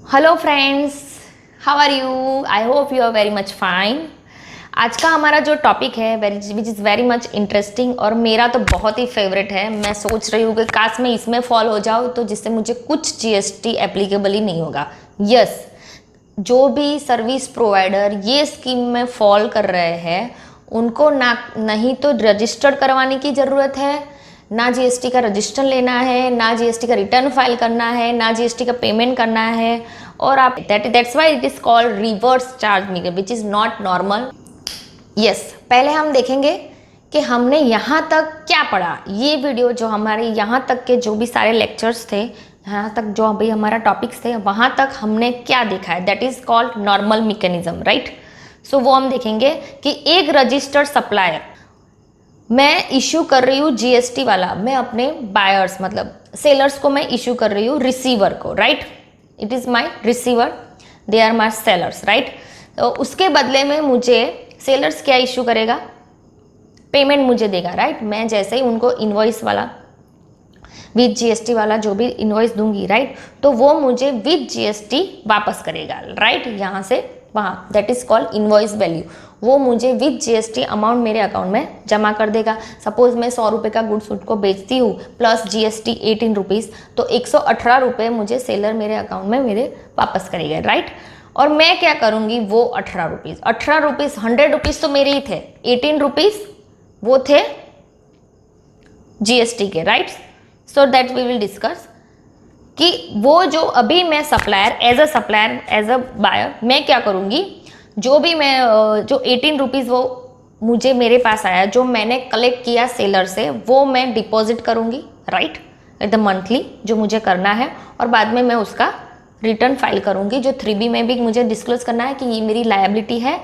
Hello friends, how are you? I hope you are very much fine. आज का हमारा जो टॉपिक है which is very much interesting और मेरा तो बहुत ही फेवरेट है। मैं सोच रही हूँ कि काश मैं इसमें फॉल हो जाऊँ तो जिससे मुझे कुछ जीएसटी एप्लीकेबल ही नहीं होगा। यस, जो भी सर्विस प्रोवाइडर ये स्कीम में फॉल कर रहे हैं उनको ना नहीं तो रजिस्टर्ड करवाने की ज़रूरत है, ना जीएसटी का रजिस्टर लेना है, ना जीएसटी का रिटर्न फाइल करना है, ना जीएसटी का पेमेंट करना है। और आप that's why it is called reverse charge maker which is not normal. Yes, पहले हम देखेंगे कि हमने यहाँ तक क्या पढ़ा। ये वीडियो जो हमारे यहाँ तक के जो भी सारे लेक्चर्स थे, यहाँ तक जो अभी हमारा टॉपिक्स थे, वहाँ तक हमने क्या देखा है, that is called normal mechanism, right. So वो हम देखेंगे कि एक रजिस्टर्ड सप्लायर, मैं इशू कर रही हूँ जीएसटी वाला, मैं अपने बायर्स मतलब सेलर्स को मैं इशू कर रही हूँ रिसीवर को, right. It is my receiver, they are my sellers, right. तो उसके बदले में मुझे सेलर्स क्या इशू करेगा, पेमेंट मुझे देगा, राइट। मैं जैसे ही उनको इनवॉइस वाला विद जीएसटी वाला जो भी इनवॉइस दूंगी, राइट, तो वो मुझे विद जीएसटी वापस करेगा, राइट, यहाँ से वहाँ। That is called invoice value. वो मुझे विद जीएसटी अमाउंट मेरे अकाउंट में जमा कर देगा। सपोज मैं 100 रुपये का गुड्स को बेचती हूँ प्लस जीएसटी 18 रुपीज़, तो 118 रुपये मुझे सेलर मेरे अकाउंट में मेरे वापस करेगा, राइट। और मैं क्या करूँगी, वो 18 रुपीज़ 100 रुपीज़ तो मेरे ही थे, 18 रुपीज़ वो थे जीएसटी के, right. So that we will discuss कि वो जो अभी मैं सप्लायर एज अ बायर मैं क्या करूँगी, जो भी मैं जो 18 रुपीज़ वो मुझे मेरे पास आया, जो मैंने कलेक्ट किया सेलर से, वो मैं डिपॉजिट करूँगी, राइट, एट द मंथली जो मुझे करना है। और बाद में मैं उसका रिटर्न फाइल करूँगी, जो 3B में भी मुझे डिस्क्लोज करना है कि ये मेरी लायबिलिटी है।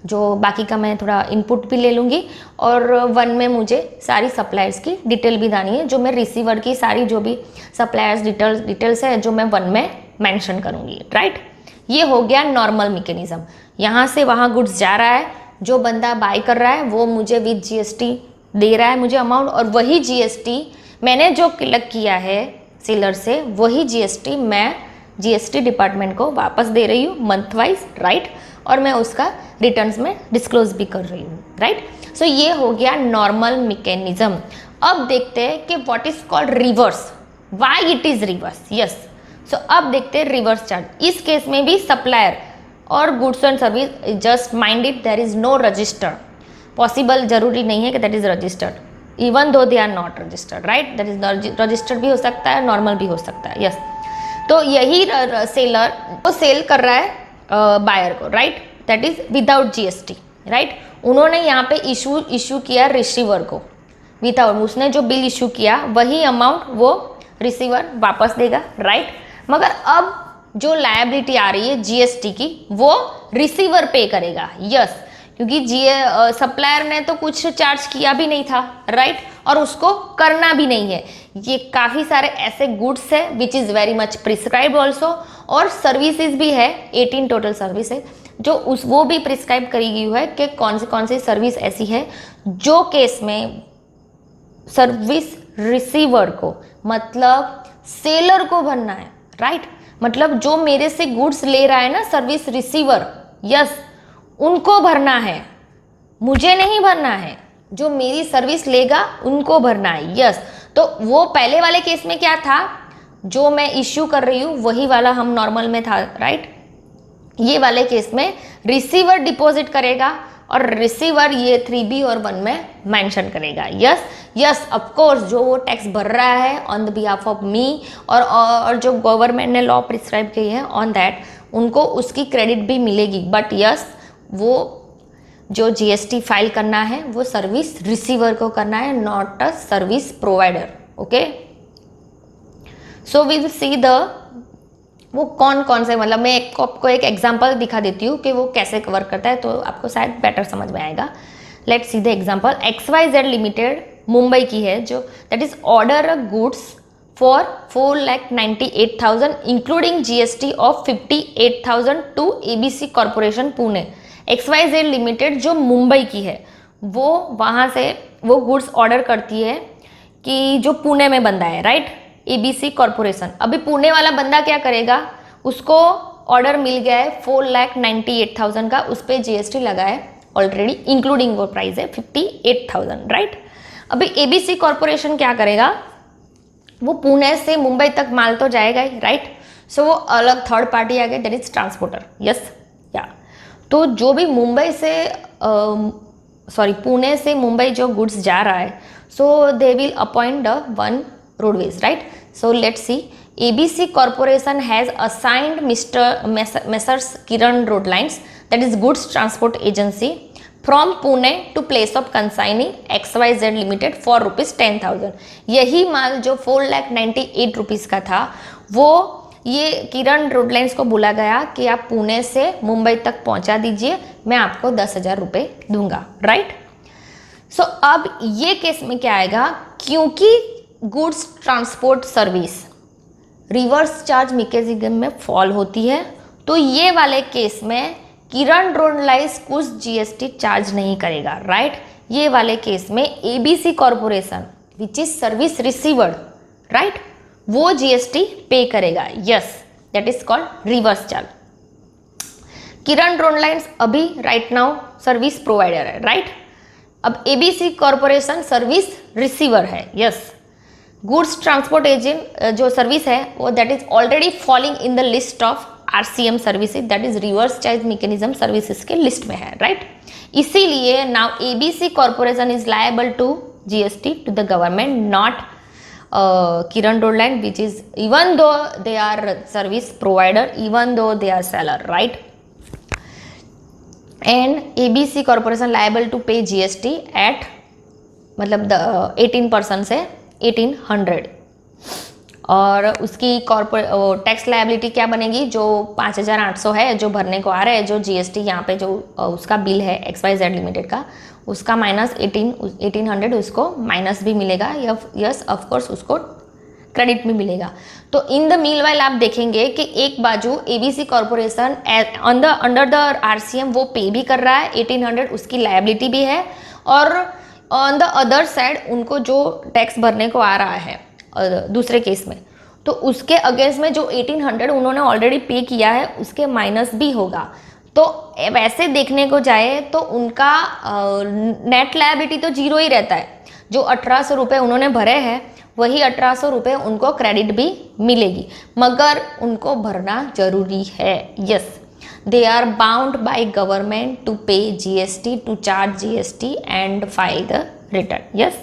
जो बाकी का मैं थोड़ा इनपुट भी ले लूँगी। और 1 में मुझे सारी सप्लायर्स की डिटेल भी दानी है, जो मैं रिसीवर की सारी जो भी सप्लायर्स डिटेल्स है जो मैं 1 में मेंशन करूँगी, राइट। ये हो गया नॉर्मल मैकेनिज्म। यहाँ से वहाँ गुड्स जा रहा है, जो बंदा बाय कर रहा है वो मुझे विद जीएसटी दे रहा है मुझे अमाउंट, और वही जीएसटी मैंने जो कलेक्ट किया है सेलर से, वही जीएसटी मैं जीएसटी डिपार्टमेंट को वापस दे रही हूँ मंथ वाइज, राइट। और मैं उसका रिटर्न्स में डिस्क्लोज भी कर रही हूँ, राइट। सो ये हो गया नॉर्मल मैकेनिज्म। अब देखते हैं कि what is called reverse, why it is reverse. Yes, so अब देखते हैं रिवर्स चार्ज। इस केस में भी सप्लायर और goods and service, just mind it, there is no register possible. जरूरी नहीं है कि that is registered, even though they are not registered, right. That is registered भी हो सकता है, नॉर्मल भी हो सकता है, यस। तो यही सेलर वो सेल कर रहा है बायर को, right, that is without GST, right. उन्होंने यहाँ पे इशू किया रिसीवर को विदाउट, उसने जो बिल इशू किया वही अमाउंट वो रिसीवर वापस देगा, राइट। मगर अब जो लायबिलिटी आ रही है जीएसटी की, वो रिसीवर पे करेगा, यस, क्योंकि सप्लायर ने तो कुछ चार्ज किया भी नहीं था, राइट, और उसको करना भी नहीं है। ये काफ़ी सारे ऐसे गुड्स है which is very much prescribed also, और सर्विसेज भी है, 18 टोटल सर्विस है जो वो भी प्रिस्क्राइब करी गई है कि कौन सी सर्विस ऐसी है जो केस में सर्विस रिसीवर को मतलब सेलर को भरना है, राइट। मतलब जो मेरे से गुड्स ले रहा है ना सर्विस रिसीवर, यस, उनको भरना है, मुझे नहीं भरना है। जो मेरी सर्विस लेगा उनको भरना है, यस। तो वो पहले वाले केस में क्या था, जो मैं इश्यू कर रही हूँ वही वाला हम नॉर्मल में था, राइट। ये वाले केस में रिसीवर डिपॉजिट करेगा और रिसीवर ये 3B और 1 में मेंशन करेगा, यस यस। ऑफकोर्स जो वो टैक्स भर रहा है on the behalf of me, और जो गवर्नमेंट ने लॉ प्रिस्क्राइब की है ऑन दैट, उनको उसकी क्रेडिट भी मिलेगी। बट यस, वो जो जीएसटी फाइल करना है वो सर्विस रिसीवर को करना है, not a service provider, okay. So we will see the वो कौन से, मतलब मैं आपको एक एग्जांपल दिखा देती हूँ कि वो कैसे कवर करता है, तो आपको शायद बेटर समझ में आएगा। Let's see the example. XYZ limited Mumbai की है, जो that is order a goods for 4,98,000 including GST of 58,000 to ABC corporation Pune. XYZ limited जो मुंबई की है, वो वहाँ से वो गुड्स ऑर्डर करती है कि जो पुणे में बंदा है, राइट, ABC कॉरपोरेशन। अभी पुणे वाला बंदा क्या करेगा, उसको ऑर्डर मिल गया है 4,98,000 का, उस पर जीएसटी लगा है ऑलरेडी, इंक्लूडिंग वो प्राइस है 58,000, राइट। अभी एबीसी कॉरपोरेशन क्या करेगा, वो पुणे से मुंबई तक माल तो जाएगा ही, राइट। सो वो अलग थर्ड पार्टी आ गई, दैट इज ट्रांसपोर्टर, यस या। तो जो भी मुंबई से पुणे से मुंबई जो गुड्स जा रहा है, so they will appoint the one roadways, right. So let's see, ABC Corporation has assigned Messrs Kiran Road Lines, that is Goods Transport Agency, from Pune to place of consignee XYZ Limited for ₹10,000। यही माल जो 4,98,000 rupees का था, वो ये किरण road lines को बोला गया कि आप पुणे से मुंबई तक पहुंचा दीजिए, मैं आपको 10,000 रुपये दूंगा, राइट। सो अब ये केस में क्या आएगा, क्योंकि goods transport service reverse charge mechanism में फॉल होती है, तो ये वाले केस में किरण रोड लाइन्स कुछ जीएसटी चार्ज नहीं करेगा, राइट। ये वाले केस में ABC corporation which is service receiver, right, वो जीएसटी पे करेगा, yes, that is called reverse charge. Kiran road lines अभी राइट नाउ सर्विस प्रोवाइडर है, राइट। अब एबीसी कॉरपोरेशन सर्विस रिसीवर है, यस। गुड्स ट्रांसपोर्ट एजेंट जो service है वो that is already falling in the list of RCM services, that is reverse charge mechanism services के list में है, right. इसीलिए now ABC corporation is liable to GST to the government, not Kiran road line, which is even though they are service provider, even though they are seller, right. And ABC corporation liable to pay GST at मतलब 18% से 1800, और उसकी corporate tax liability क्या बनेगी, जो 5,800 है जो भरने को आ रहा है, जो जीएसटी यहाँ पे जो उसका बिल है XYZ लिमिटेड का, उसका माइनस 1800 उसको माइनस भी मिलेगा, यस ऑफकोर्स उसको क्रेडिट भी मिलेगा। तो इन द मील वाइल आप देखेंगे कि एक बाजू ABC corporation under the RCM वो पे भी कर रहा है 1800, उसकी लायबिलिटी भी है, और ऑन द अदर साइड उनको जो टैक्स भरने को आ रहा है दूसरे केस में, तो उसके अगेंस्ट में जो 1800 उन्होंने ऑलरेडी पे किया है उसके माइनस भी होगा। तो वैसे देखने को जाए तो उनका नेट लायबिलिटी तो जीरो ही रहता है, जो 1,800 रुपये उन्होंने भरे हैं वही 1,800 रुपये उनको क्रेडिट भी मिलेगी, मगर उनको भरना जरूरी है, yes. They are bound by government to pay GST, to charge GST and file the return, yes।